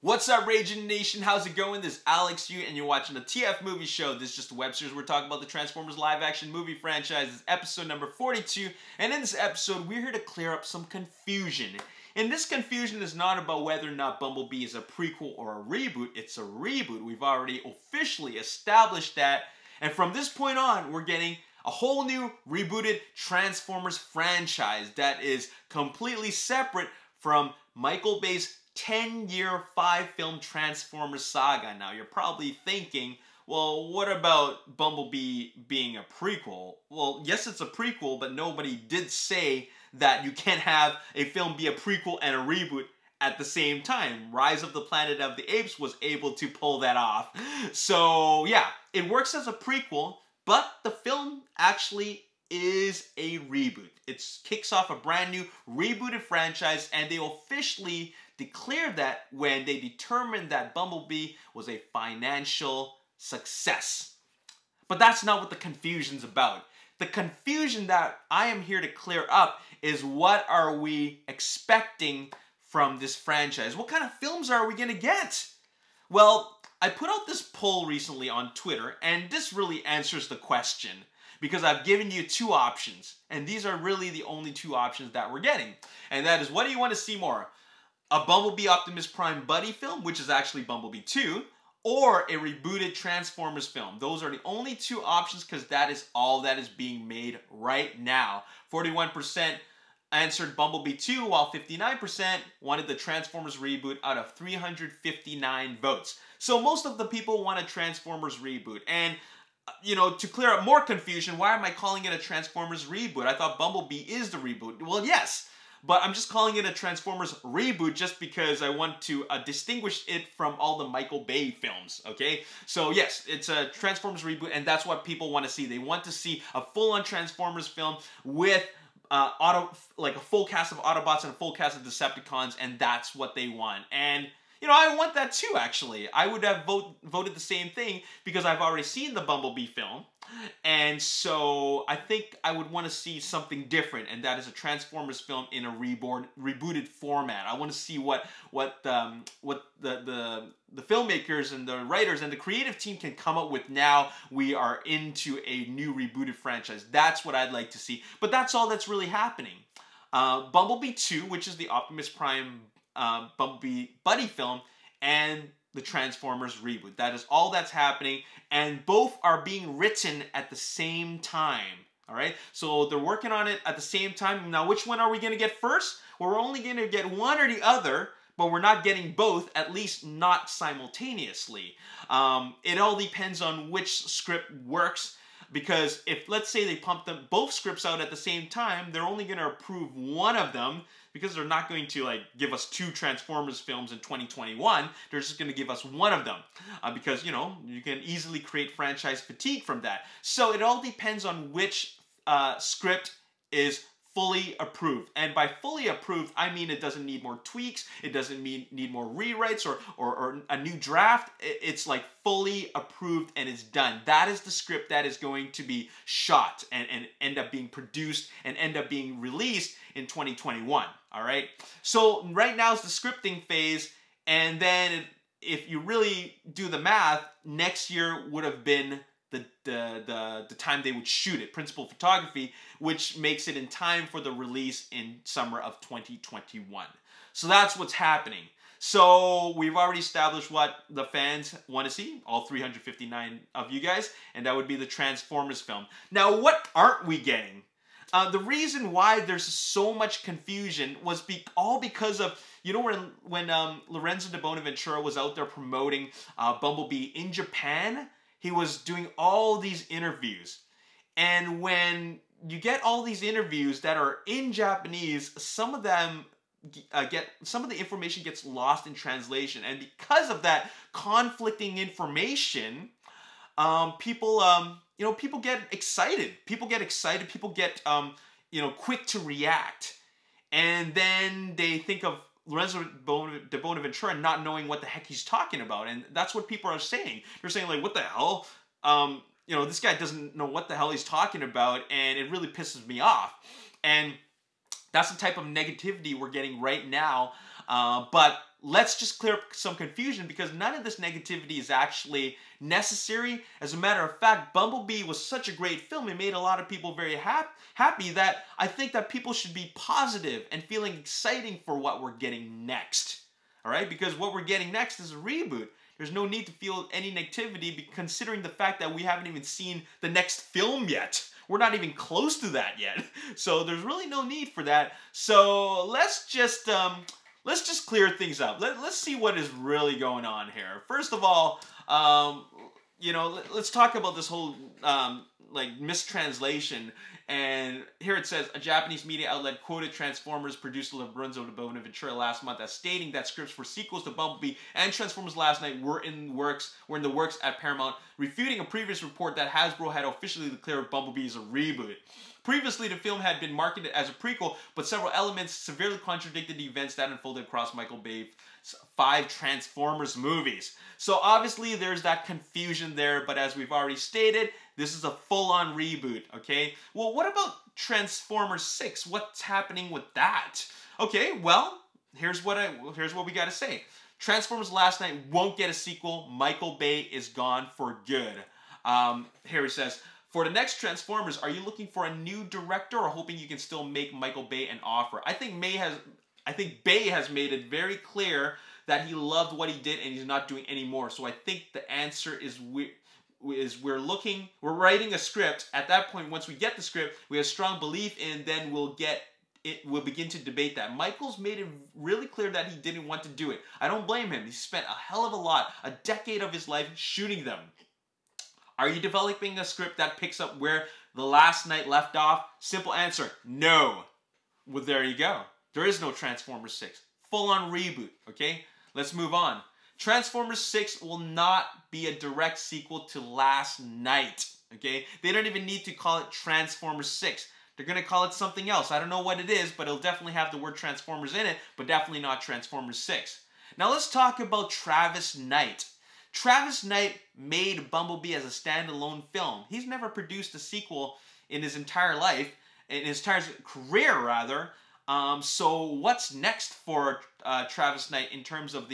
What's up, Ragin Nation? How's it going? This is Alex Yu, and you're watching the TF Movie Show. This is just a web series. We're talking about the Transformers live-action movie franchise. This is episode number 42, and in this episode, we're here to clear up some confusion. And this confusion is not about whether or not Bumblebee is a prequel or a reboot. It's a reboot. We've already officially established that, and from this point on, we're getting a whole new rebooted Transformers franchise that is completely separate from Michael Bay's 10-year, 5-film Transformers saga. Now, you're probably thinking, well, what about Bumblebee being a prequel? Well, yes, it's a prequel, but nobody did say that you can't have a film be a prequel and a reboot at the same time. Rise of the Planet of the Apes was able to pull that off. So, yeah, it works as a prequel, but the film actually is a reboot. It kicks off a brand new rebooted franchise, and they officially declared that when they determined that Bumblebee was a financial success. But that's not what the confusion's about. The confusion that I am here to clear up is, what are we expecting from this franchise? What kind of films are we gonna get? Well, I put out this poll recently on Twitter, and this really answers the question, because I've given you two options, and these are really the only two options that we're getting. And that is, what do you want to see more? A Bumblebee Optimus Prime buddy film, which is actually Bumblebee 2, or a rebooted Transformers film. Those are the only two options, because that is all that is being made right now. 41% answered Bumblebee 2, while 59% wanted the Transformers reboot out of 359 votes. So most of the people want a Transformers reboot. And you know, to clear up more confusion, why am I calling it a Transformers reboot? I thought Bumblebee is the reboot. Well, yes, but I'm just calling it a Transformers reboot just because I want to distinguish it from all the Michael Bay films, okay? So yes, it's a Transformers reboot, and that's what people want to see. They want to see a full-on Transformers film with a full cast of Autobots and a full cast of Decepticons, and that's what they want. And you know, I want that too, actually. I would have voted the same thing because I've already seen the Bumblebee film. And so I think I would want to see something different, and that is a Transformers film in a rebooted format. I want to see what the filmmakers and the writers and the creative team can come up with now we are into a new rebooted franchise. That's what I'd like to see. But that's all that's really happening. Bumblebee 2, which is the Optimus Prime Bumblebee buddy film, and the Transformers reboot. That is all that's happening, and both are being written at the same time. All right, so they're working on it at the same time. Now, which one are we going to get first? Well, we're only going to get one or the other, but we're not getting both, at least not simultaneously. It all depends on which script works. Because if, let's say, they pump both scripts out at the same time, they're only going to approve one of them, because they're not going to give us two Transformers films in 2021. They're just going to give us one of them, because you know, you can easily create franchise fatigue from that. So it all depends on which script is fully approved. And by fully approved, I mean it doesn't need more tweaks, it doesn't need more rewrites or a new draft. It's like fully approved and it's done. That is the script that is going to be shot and end up being produced and end up being released in 2021. All right? So right now is the scripting phase, and then if you really do the math, next year would have been the time they would shoot it, principal photography, which makes it in time for the release in summer of 2021. So that's what's happening. So we've already established what the fans want to see, all 359 of you guys, and that would be the Transformers film. Now, what aren't we getting? The reason why there's so much confusion was all because of, you know, when Lorenzo de Bonaventura was out there promoting Bumblebee in Japan, he was doing all these interviews. And when you get all these interviews that are in Japanese, some of them some of the information gets lost in translation. And because of that conflicting information, people get excited. People get quick to react. And then they think of Lorenzo de Bonaventura not knowing what the heck he's talking about. And that's what people are saying. They're saying, like, what the hell? This guy doesn't know what the hell he's talking about, and it really pisses me off. And that's the type of negativity we're getting right now But let's just clear up some confusion, because none of this negativity is actually necessary. As a matter of fact, Bumblebee was such a great film. It made a lot of people very happy that I think that people should be positive and feeling exciting for what we're getting next. All right? Because what we're getting next is a reboot. There's no need to feel any negativity, considering the fact that we haven't even seen the next film yet. We're not even close to that yet. So there's really no need for that. So let's just clear things up. Let's see what is really going on here. First of all, you know, let's talk about this whole like mistranslation. And here it says, a Japanese media outlet quoted Transformers producer Lorenzo Bonaventura last month as stating that scripts for sequels to Bumblebee and Transformers Last Night were in the works at Paramount, refuting a previous report that Hasbro had officially declared Bumblebee as a reboot. Previously, the film had been marketed as a prequel, but several elements severely contradicted the events that unfolded across Michael Bay's 5 Transformers movies. So obviously there's that confusion there, but as we've already stated, this is a full-on reboot, okay? Well, what about Transformers 6? What's happening with that? Okay, well, here's what we gotta say. Transformers Last Night won't get a sequel. Michael Bay is gone for good. Here he says, for the next Transformers, are you looking for a new director or hoping you can still make Michael Bay an offer? I think Bay has made it very clear that he loved what he did and he's not doing any more. So I think the answer is we're writing a script. At that point, once we get the script, we have strong belief in, then we'll begin to debate that. Michael's made it really clear that he didn't want to do it. I don't blame him. He spent a hell of a decade of his life shooting them. Are you developing a script that picks up where The Last Night left off? Simple answer, no. Well, there you go. There is no Transformers 6. Full-on reboot, okay? Let's move on. Transformers 6 will not be a direct sequel to Last Night, okay? They don't even need to call it Transformers 6. They're going to call it something else. I don't know what it is, but it'll definitely have the word Transformers in it, but definitely not Transformers 6. Now let's talk about Travis Knight. Travis Knight made Bumblebee as a standalone film. He's never produced a sequel in his entire life, in his entire career, rather. So what's next for Travis Knight in terms of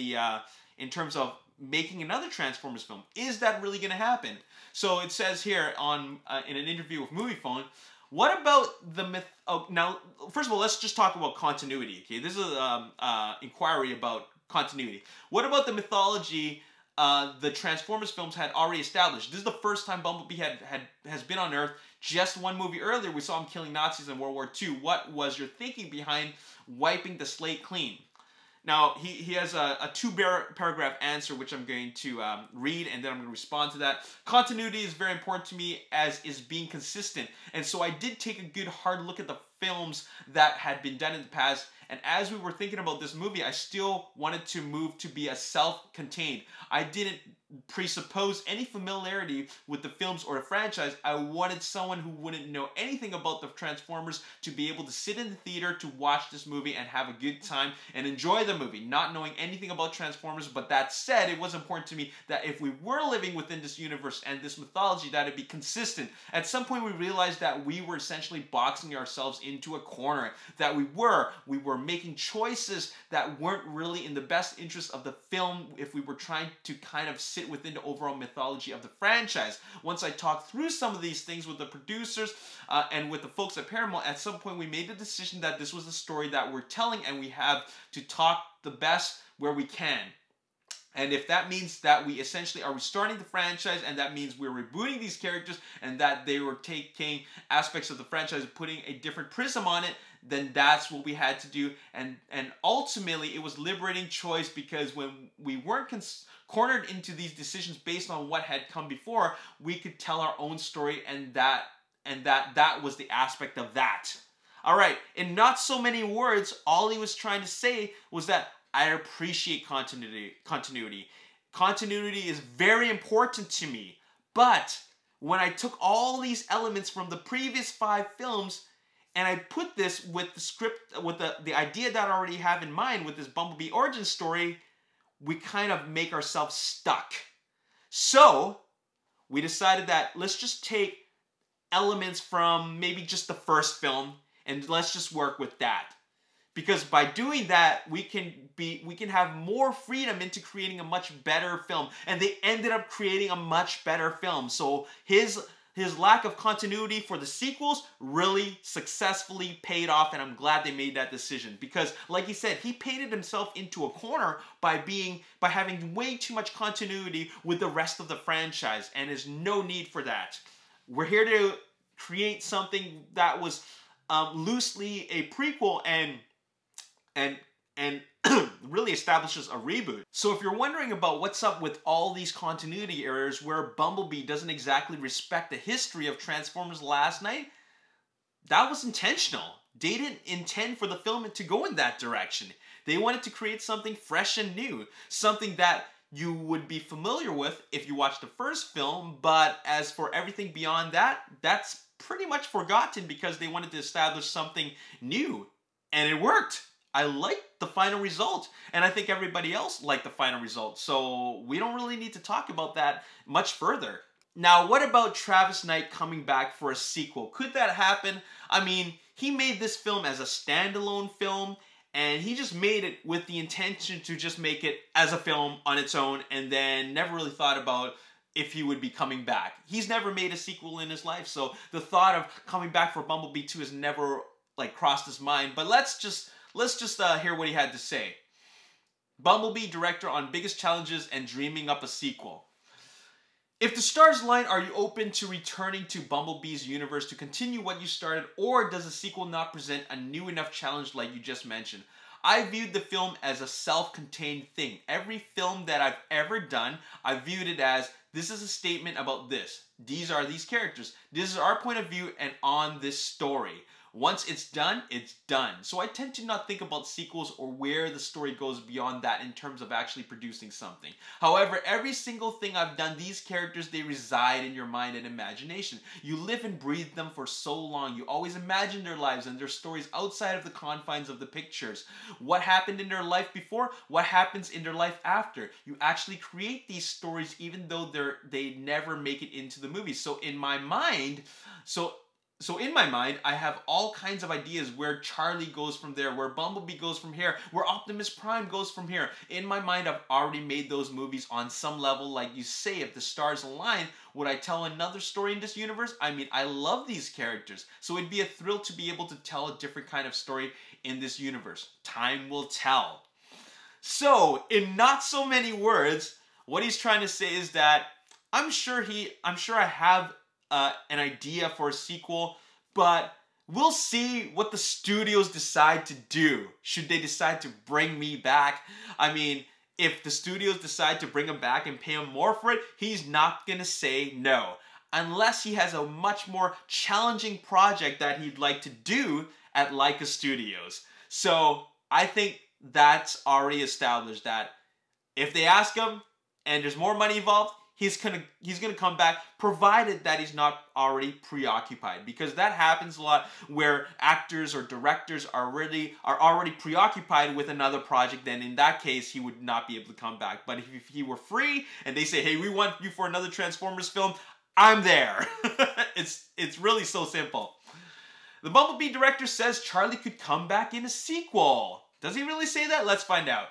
making another Transformers film? Is that really going to happen? So it says here in an interview with MoviePhone, what about the myth? Oh, now, first of all, let's just talk about continuity. Okay, this is an inquiry about continuity. What about the mythology the Transformers films had already established? This is the first time Bumblebee has been on Earth. Just one movie earlier, we saw him killing Nazis in World War II. What was your thinking behind wiping the slate clean? Now, he has a 2-paragraph answer, which I'm going to read, and then I'm going to respond to that. Continuity is very important to me, as is being consistent. And so I did take a good hard look at the films that had been done in the past. And as we were thinking about this movie, I still wanted to move to be a self-contained. I didn't presuppose any familiarity with the films or the franchise. I wanted someone who wouldn't know anything about the Transformers to be able to sit in the theater to watch this movie and have a good time and enjoy the movie, not knowing anything about Transformers. But that said, it was important to me that if we were living within this universe and this mythology, that it be consistent. At some point, we realized that we were essentially boxing ourselves into a corner, that we were making choices that weren't really in the best interest of the film if we were trying to kind of sit within the overall mythology of the franchise. Once I talked through some of these things with the producers and with the folks at Paramount, at some point we made the decision that this was the story that we're telling, and we have to talk the best where we can. And if that means that we essentially are restarting the franchise, and that means we're rebooting these characters, and that they were taking aspects of the franchise and putting a different prism on it, then that's what we had to do. And ultimately, it was liberating choice, because when we weren't cornered into these decisions based on what had come before, we could tell our own story, and that was the aspect of that. All right, in not so many words, all he was trying to say was that I appreciate continuity. Continuity is very important to me. But when I took all these elements from the previous 5 films and I put this with the script, with the idea that I already have in mind with this Bumblebee origin story, we kind of make ourselves stuck. So we decided that let's just take elements from maybe just the first film and let's just work with that. Because by doing that, we can have more freedom into creating a much better film. And they ended up creating a much better film. So his lack of continuity for the sequels really successfully paid off, and I'm glad they made that decision. Because, like he said, he painted himself into a corner by having way too much continuity with the rest of the franchise, and there's no need for that. We're here to create something that was loosely a prequel and really establishes a reboot. So if you're wondering about what's up with all these continuity errors where Bumblebee doesn't exactly respect the history of Transformers Last Night, that was intentional. They didn't intend for the film to go in that direction. They wanted to create something fresh and new, something that you would be familiar with if you watched the first film, but as for everything beyond that, that's pretty much forgotten because they wanted to establish something new, and it worked. I liked the final result, and I think everybody else liked the final result, so we don't really need to talk about that much further. Now, what about Travis Knight coming back for a sequel? Could that happen? I mean, he made this film as a standalone film, and he just made it with the intention to just make it as a film on its own, and then never really thought about if he would be coming back. He's never made a sequel in his life, so the thought of coming back for Bumblebee 2 has never crossed his mind. But let's just hear what he had to say. Bumblebee, director on biggest challenges and dreaming up a sequel. If the stars align, are you open to returning to Bumblebee's universe to continue what you started, or does a sequel not present a new enough challenge like you just mentioned? I viewed the film as a self-contained thing. Every film that I've ever done, I viewed it as, this is a statement about this. These are these characters. This is our point of view and on this story. Once it's done, it's done. So I tend to not think about sequels or where the story goes beyond that in terms of actually producing something. However, every single thing I've done, these characters, they reside in your mind and imagination. You live and breathe them for so long. You always imagine their lives and their stories outside of the confines of the pictures. What happened in their life before? What happens in their life after? You actually create these stories even though they never make it into the movie. So in my mind, I have all kinds of ideas where Charlie goes from there, where Bumblebee goes from here, where Optimus Prime goes from here. In my mind, I've already made those movies on some level. Like you say, if the stars align, would I tell another story in this universe? I mean, I love these characters. So it'd be a thrill to be able to tell a different kind of story in this universe. Time will tell. So, in not so many words, what he's trying to say is that I'm sure I have an idea for a sequel, but we'll see what the studios decide to do. Should they decide to bring me back? I mean, if the studios decide to bring him back and pay him more for it, he's not gonna say no. Unless he has a much more challenging project that he'd like to do at Laika Studios. So I think that's already established that if they ask him and there's more money involved, he's gonna come back, provided that he's not already preoccupied, because that happens a lot where actors or directors are already preoccupied with another project. Then in that case, he would not be able to come back. But if he were free and they say, hey, we want you for another Transformers film, I'm there. It's really so simple. The Bumblebee director says Charlie could come back in a sequel. Does he really say that? Let's find out.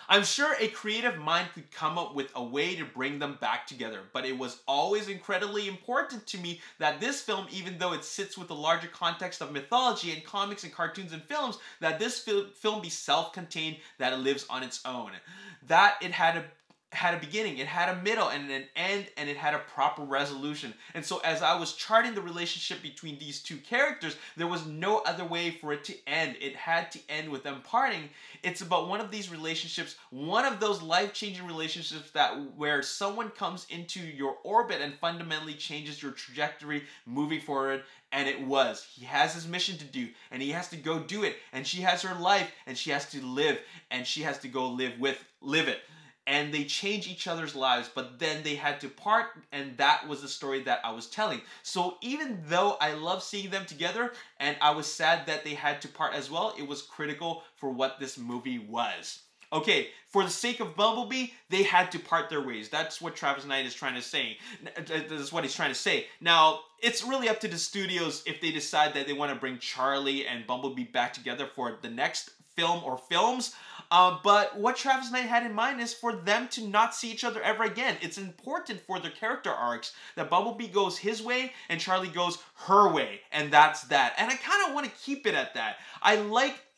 I'm sure a creative mind could come up with a way to bring them back together, but it was always incredibly important to me that this film, even though it sits with the larger context of mythology and comics and cartoons and films, that this film be self-contained, that it lives on its own. That it had a beginning, it had a middle and an end, and it had a proper resolution. And so as I was charting the relationship between these two characters, there was no other way for it to end. It had to end with them parting. It's about one of these relationships, one of those life-changing relationships where someone comes into your orbit and fundamentally changes your trajectory moving forward. And it was. He has his mission to do, and he has to go do it. And she has her life, and she has to live, and she has to go live it. And they change each other's lives, but then they had to part, and that was the story that I was telling. So even though I love seeing them together, and I was sad that they had to part as well, it was critical for what this movie was. Okay, for the sake of Bumblebee, they had to part their ways. That's what Travis Knight is trying to say. That's what he's trying to say. Now, it's really up to the studios if they decide that they want to bring Charlie and Bumblebee back together for the next film or films. But what Travis Knight had in mind is for them to not see each other ever again. It's important for their character arcs that Bumblebee goes his way and Charlie goes her way. And that's that. And I kind of want to keep it at that. I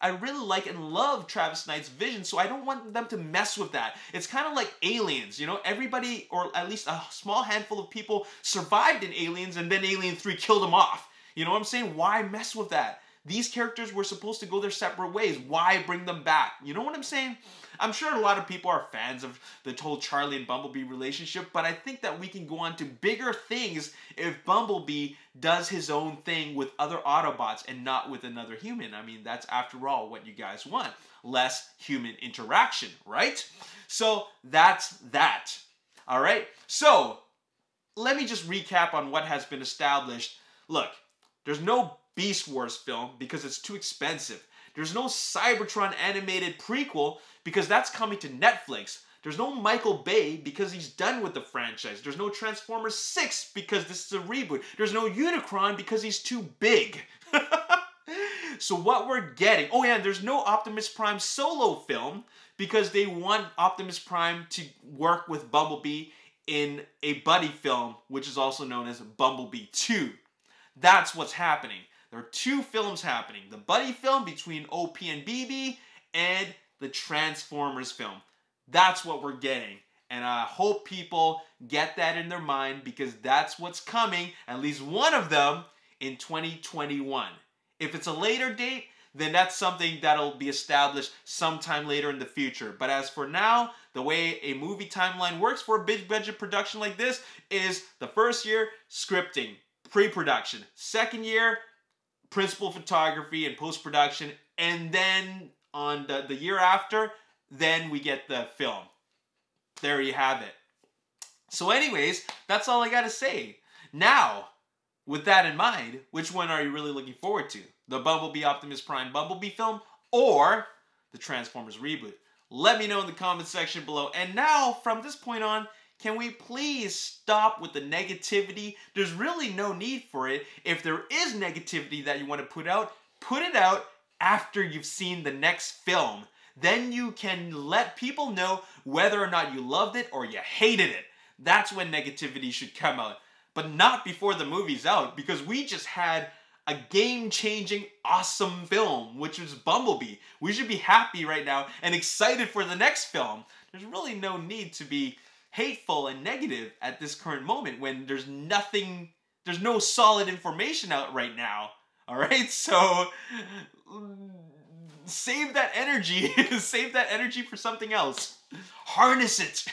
really like and love Travis Knight's vision, so I don't want them to mess with that. It's kind of like Aliens, you know? Everybody, or at least a small handful of people, survived in Aliens, and then Alien 3 killed them off. You know what I'm saying? Why mess with that? These characters were supposed to go their separate ways. Why bring them back? You know what I'm saying? I'm sure a lot of people are fans of the whole Charlie and Bumblebee relationship, but I think that we can go on to bigger things if Bumblebee does his own thing with other Autobots and not with another human. I mean, that's after all what you guys want. Less human interaction, right? So that's that. All right? So let me just recap on what has been established. Look, there's no Beast Wars film because it's too expensive. There's no Cybertron animated prequel because that's coming to Netflix. There's no Michael Bay because he's done with the franchise. There's no Transformers 6 because this is a reboot. There's no Unicron because he's too big. So what we're getting... Oh yeah, there's no Optimus Prime solo film because they want Optimus Prime to work with Bumblebee in a buddy film, which is also known as Bumblebee 2. That's what's happening. There are two films happening. The buddy film between OP and BB and the Transformers film. That's what we're getting. And I hope people get that in their mind because that's what's coming, at least one of them, in 2021. If it's a later date, then that's something that'll be established sometime later in the future. But as for now, the way a movie timeline works for a big budget production like this is the first year, scripting, pre-production. Second year, principal photography and post-production, and then on the year after, then we get the film. There you have it. So anyways, that's all I gotta say. Now, with that in mind, which one are you really looking forward to? The Bumblebee Optimus Prime Bumblebee film or the Transformers reboot? Let me know in the comment section below. And now, from this point on, can we please stop with the negativity? There's really no need for it. If there is negativity that you want to put it out after you've seen the next film. Then you can let people know whether or not you loved it or you hated it. That's when negativity should come out. But not before the movie's out, because we just had a game-changing, awesome film, which was Bumblebee. We should be happy right now and excited for the next film. There's really no need to be hateful and negative at this current moment when there's no solid information out right now. All right, so save that energy. Save that energy for something else. Harness it.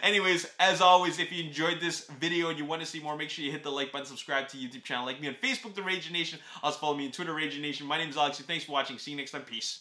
Anyways, as always, if you enjoyed this video and you want to see more, make sure you hit the like button, subscribe to the YouTube channel, like me on Facebook, The Ragin Nation. Also follow me on Twitter, Ragin Nation. My name is Alex, and thanks for watching. See you next time. Peace.